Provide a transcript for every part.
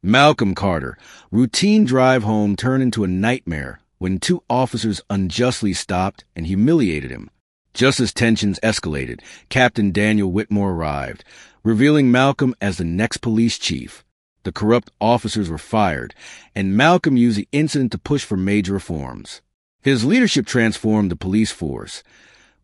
Malcolm Carter. Routine drive home turned into a nightmare when two officers unjustly stopped and humiliated him. Just as tensions escalated, Captain Daniel Whitmore arrived, revealing Malcolm as the next police chief. The corrupt officers were fired, and Malcolm used the incident to push for major reforms. His leadership transformed the police force,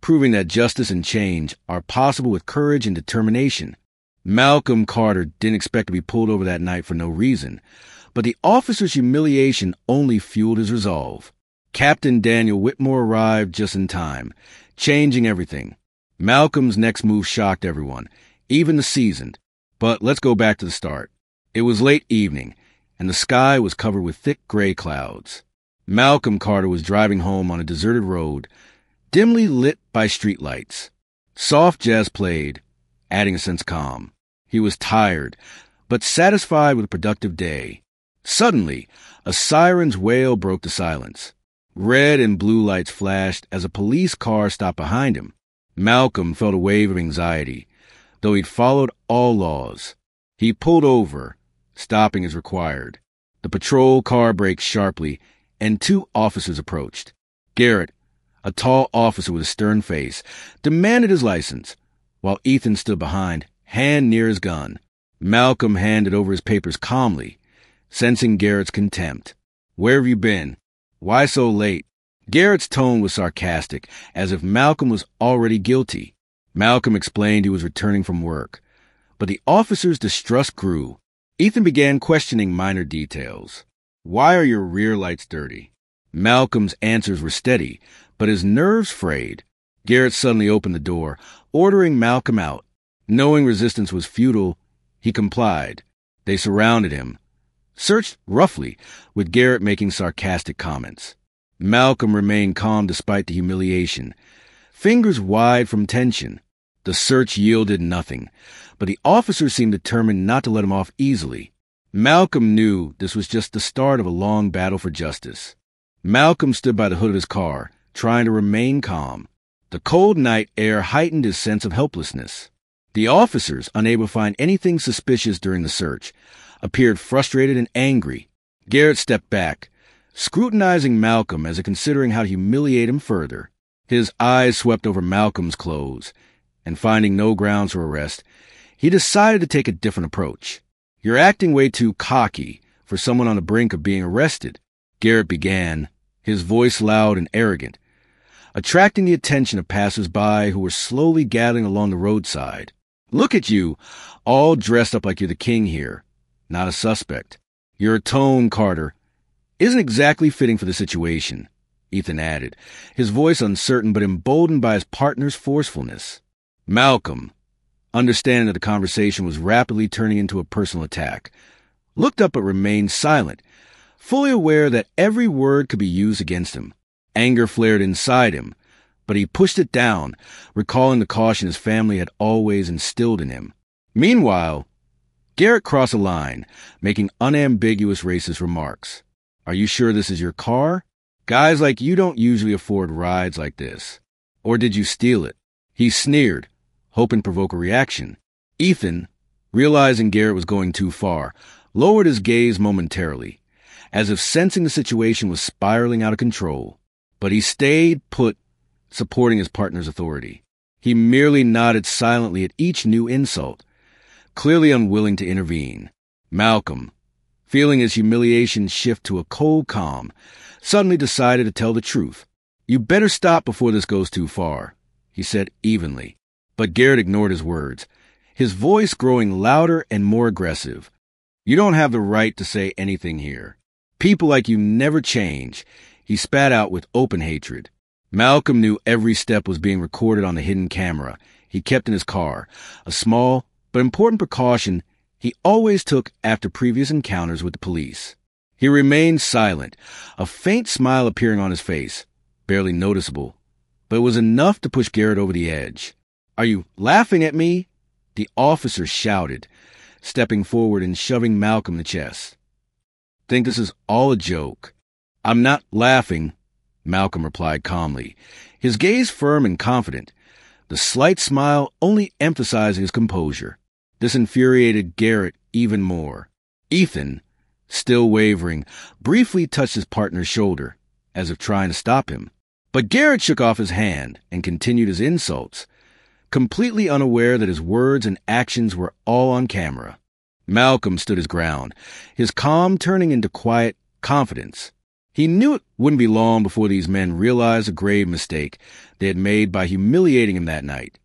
proving that justice and change are possible with courage and determination. Malcolm Carter didn't expect to be pulled over that night for no reason, but the officer's humiliation only fueled his resolve. Captain Daniel Whitmore arrived just in time, changing everything. Malcolm's next move shocked everyone, even the seasoned. But let's go back to the start. It was late evening, and the sky was covered with thick gray clouds. Malcolm Carter was driving home on a deserted road, dimly lit by streetlights. Soft jazz played, adding a sense of calm. He was tired, but satisfied with a productive day. Suddenly, a siren's wail broke the silence. Red and blue lights flashed as a police car stopped behind him. Malcolm felt a wave of anxiety, though he'd followed all laws. He pulled over, stopping as required. The patrol car braked sharply, and two officers approached. Garrett, a tall officer with a stern face, demanded his license, while Ethan stood behind, hand near his gun. Malcolm handed over his papers calmly, sensing Garrett's contempt. "Where have you been? Why so late?" Garrett's tone was sarcastic, as if Malcolm was already guilty. Malcolm explained he was returning from work, but the officer's distrust grew. Ethan began questioning minor details. "Why are your rear lights dirty?" Malcolm's answers were steady, but his nerves frayed. Garrett suddenly opened the door, ordering Malcolm out. Knowing resistance was futile, he complied. They surrounded him, searched roughly, with Garrett making sarcastic comments. Malcolm remained calm despite the humiliation, fingers wide from tension. The search yielded nothing, but the officers seemed determined not to let him off easily. Malcolm knew this was just the start of a long battle for justice. Malcolm stood by the hood of his car, trying to remain calm. The cold night air heightened his sense of helplessness. The officers, unable to find anything suspicious during the search, appeared frustrated and angry. Garrett stepped back, scrutinizing Malcolm as if considering how to humiliate him further. His eyes swept over Malcolm's clothes, and finding no grounds for arrest, he decided to take a different approach. "You're acting way too cocky for someone on the brink of being arrested," Garrett began, his voice loud and arrogant, attracting the attention of passers-by who were slowly gathering along the roadside. "Look at you, all dressed up like you're the king here, not a suspect. Your tone, Carter, isn't exactly fitting for the situation," Ethan added, his voice uncertain but emboldened by his partner's forcefulness. Malcolm, understanding that the conversation was rapidly turning into a personal attack, looked up but remained silent, fully aware that every word could be used against him. Anger flared inside him, but he pushed it down, recalling the caution his family had always instilled in him. Meanwhile, Garrett crossed a line, making unambiguous racist remarks. "Are you sure this is your car? Guys like you don't usually afford rides like this. Or did you steal it?" He sneered, hoping to provoke a reaction. Ethan, realizing Garrett was going too far, lowered his gaze momentarily, as if sensing the situation was spiraling out of control. But he stayed put, supporting his partner's authority. He merely nodded silently at each new insult, clearly unwilling to intervene. Malcolm, feeling his humiliation shift to a cold calm, suddenly decided to tell the truth. "You better stop before this goes too far," he said evenly. But Garrett ignored his words, his voice growing louder and more aggressive. "You don't have the right to say anything here. People like you never change," he spat out with open hatred. Malcolm knew every step was being recorded on the hidden camera he kept in his car, a small but important precaution he always took after previous encounters with the police. He remained silent, a faint smile appearing on his face, barely noticeable, but it was enough to push Garrett over the edge. "Are you laughing at me?" the officer shouted, stepping forward and shoving Malcolm in the chest. "Think this is all a joke?" "I'm not laughing," Malcolm replied calmly, his gaze firm and confident, the slight smile only emphasizing his composure. This infuriated Garrett even more. Ethan, still wavering, briefly touched his partner's shoulder, as if trying to stop him. But Garrett shook off his hand and continued his insults, completely unaware that his words and actions were all on camera. Malcolm stood his ground, his calm turning into quiet confidence. He knew it wouldn't be long before these men realized a grave mistake they had made by humiliating him that night.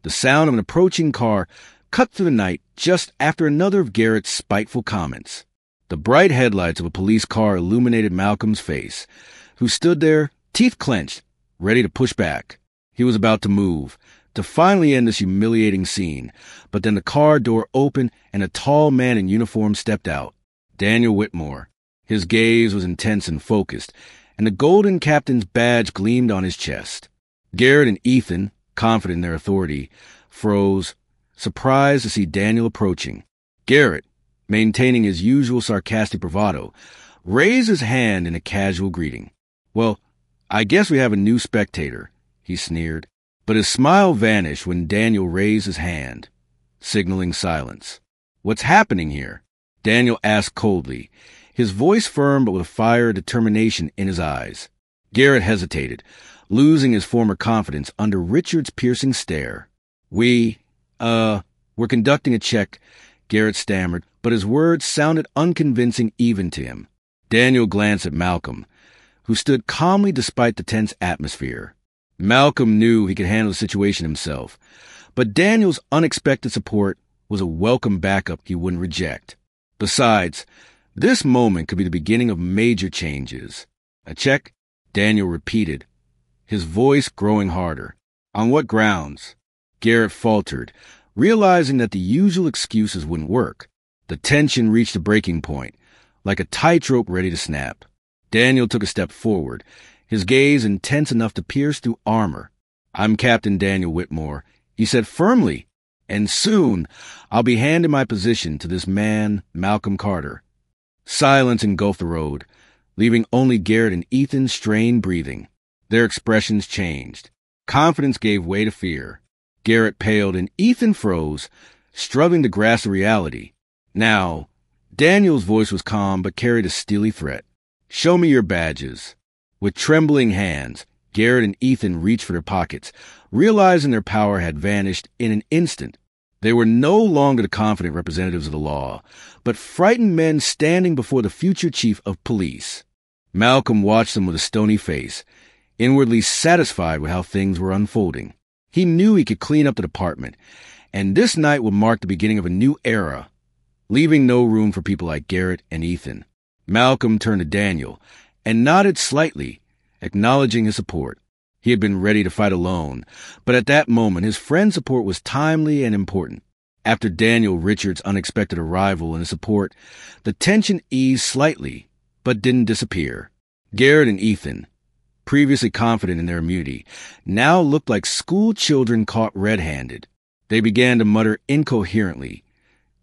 The sound of an approaching car cut through the night just after another of Garrett's spiteful comments. The bright headlights of a police car illuminated Malcolm's face, who stood there, teeth clenched, ready to push back. He was about to move, to finally end this humiliating scene, but then the car door opened and a tall man in uniform stepped out. Daniel Whitmore. His gaze was intense and focused, and the golden captain's badge gleamed on his chest. Garrett and Ethan, confident in their authority, froze, surprised to see Daniel approaching. Garrett, maintaining his usual sarcastic bravado, raised his hand in a casual greeting. "Well, I guess we have a new spectator," he sneered. But his smile vanished when Daniel raised his hand, signaling silence. "What's happening here?" Daniel asked coldly, his voice firm but with a fire of determination in his eyes. Garrett hesitated, losing his former confidence under Richard's piercing stare. We're conducting a check," Garrett stammered, but his words sounded unconvincing even to him. Daniel glanced at Malcolm, who stood calmly despite the tense atmosphere. Malcolm knew he could handle the situation himself, but Daniel's unexpected support was a welcome backup he wouldn't reject. Besides, this moment could be the beginning of major changes. "A check?" Daniel repeated, his voice growing harder. "On what grounds?" Garrett faltered, realizing that the usual excuses wouldn't work. The tension reached a breaking point, like a tightrope ready to snap. Daniel took a step forward, his gaze intense enough to pierce through armor. "I'm Captain Daniel Whitmore," he said firmly, "and soon I'll be handing my position to this man, Malcolm Carter." Silence engulfed the road, leaving only Garrett and Ethan strained breathing. Their expressions changed. Confidence gave way to fear. Garrett paled and Ethan froze, struggling to grasp the reality. Now, Daniel's voice was calm but carried a steely threat. "Show me your badges." With trembling hands, Garrett and Ethan reached for their pockets, realizing their power had vanished in an instant. They were no longer the confident representatives of the law, but frightened men standing before the future chief of police. Malcolm watched them with a stony face, inwardly satisfied with how things were unfolding. He knew he could clean up the department, and this night would mark the beginning of a new era, leaving no room for people like Garrett and Ethan. Malcolm turned to Daniel and nodded slightly, acknowledging his support. He had been ready to fight alone, but at that moment his friend's support was timely and important. After Daniel Richards' unexpected arrival and his support, the tension eased slightly, but didn't disappear. Garrett and Ethan, previously confident in their immunity, now looked like school children caught red-handed. They began to mutter incoherently,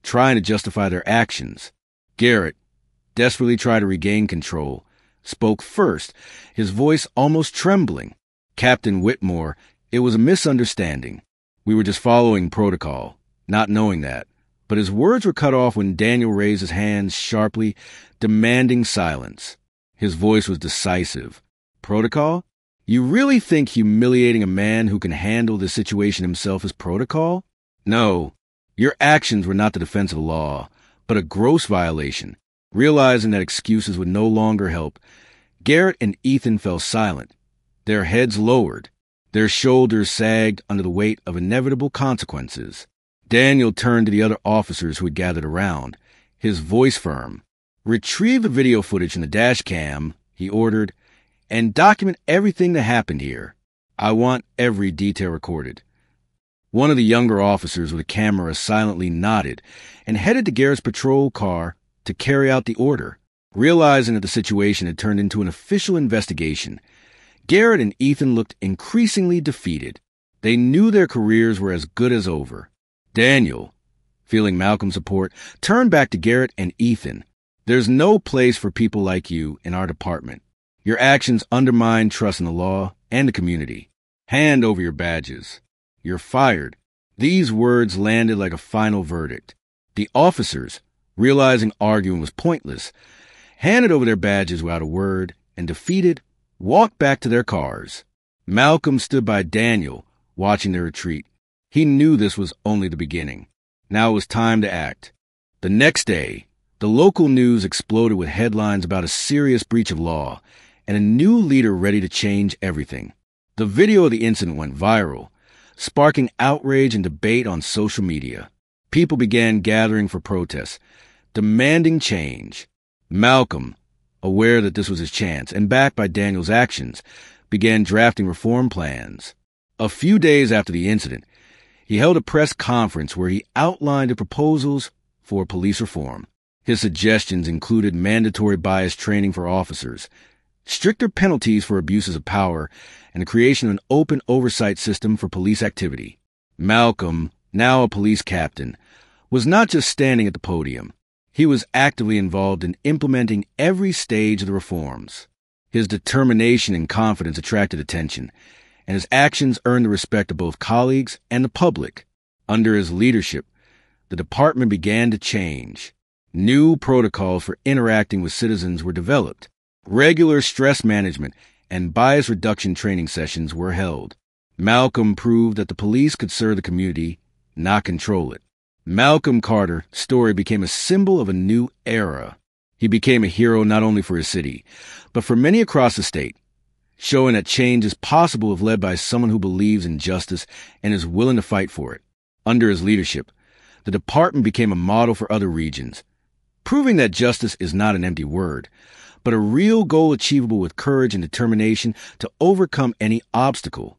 trying to justify their actions. Garrett, desperately trying to regain control, spoke first, his voice almost trembling. "Captain Whitmore, it was a misunderstanding. We were just following protocol, not knowing that." But his words were cut off when Daniel raised his hands sharply, demanding silence. His voice was decisive. "Protocol? You really think humiliating a man who can handle the situation himself is protocol? No, your actions were not the defense of the law, but a gross violation." Realizing that excuses would no longer help, Garrett and Ethan fell silent, their heads lowered, their shoulders sagged under the weight of inevitable consequences. Daniel turned to the other officers who had gathered around, his voice firm. "Retrieve the video footage from the dash cam," he ordered, "and document everything that happened here. I want every detail recorded." One of the younger officers with a camera silently nodded and headed to Garrett's patrol car to carry out the order. Realizing that the situation had turned into an official investigation, Garrett and Ethan looked increasingly defeated. They knew their careers were as good as over. Daniel, feeling Malcolm's support, turned back to Garrett and Ethan. "There's no place for people like you in our department. Your actions undermine trust in the law and the community. Hand over your badges. You're fired." These words landed like a final verdict. The officers, realizing arguing was pointless, handed over their badges without a word, and defeated, walked back to their cars. Malcolm stood by Daniel, watching their retreat. He knew this was only the beginning. Now it was time to act. The next day, the local news exploded with headlines about a serious breach of law and a new leader ready to change everything. The video of the incident went viral, sparking outrage and debate on social media. People began gathering for protests, demanding change. Malcolm, aware that this was his chance and backed by Daniel's actions, began drafting reform plans. A few days after the incident, he held a press conference where he outlined the proposals for police reform. His suggestions included mandatory bias training for officers, stricter penalties for abuses of power, and the creation of an open oversight system for police activity. Malcolm, now a police captain, was not just standing at the podium. He was actively involved in implementing every stage of the reforms. His determination and confidence attracted attention, and his actions earned the respect of both colleagues and the public. Under his leadership, the department began to change. New protocols for interacting with citizens were developed. Regular stress management and bias reduction training sessions were held. Malcolm proved that the police could serve the community, not control it. Malcolm Carter's story became a symbol of a new era. He became a hero not only for his city, but for many across the state, showing that change is possible if led by someone who believes in justice and is willing to fight for it. Under his leadership, the department became a model for other regions, proving that justice is not an empty word, but a real goal achievable with courage and determination to overcome any obstacle.